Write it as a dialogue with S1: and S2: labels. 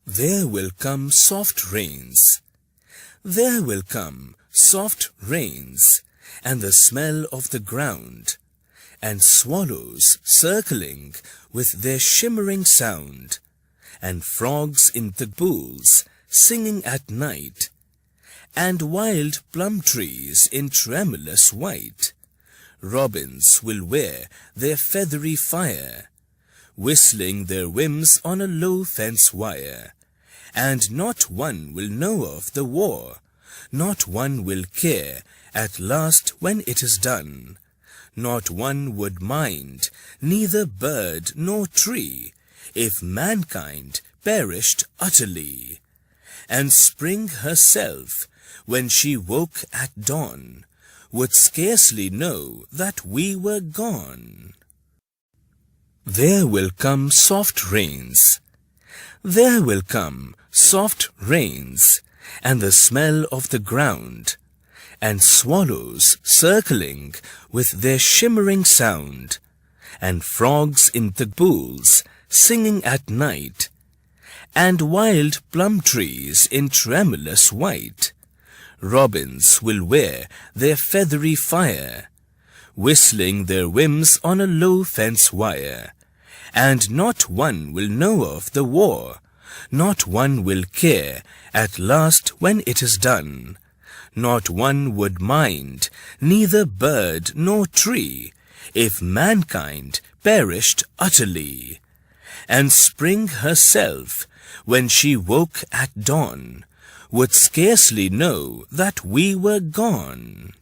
S1: There will come soft rains. There will come soft rains, and the smell of the ground, and swallows circling with their shimmering sound, and frogs in the pools singing at night, and wild plum trees in tremulous white. Robins will wear their feathery fire, whistling their whims on a low fence wire, and not one will know of the war, not one will care at last when it is done, not one would mind, neither bird nor tree, if mankind perished utterly. And spring herself, when she woke at dawn, would scarcely know that we were gone. There will come soft rains. There will come soft rains, and the smell of the ground, and swallows circling with their shimmering sound, and frogs in the pools singing at night, and wild plum trees in tremulous white. Robins will wear their feathery fire, whistling their whims on a low fence wire, and not one will know of the war, not one will care at last when it is done, not one would mind, neither bird nor tree, if mankind perished utterly. And spring herself, when she woke at dawn, would scarcely know that we were gone.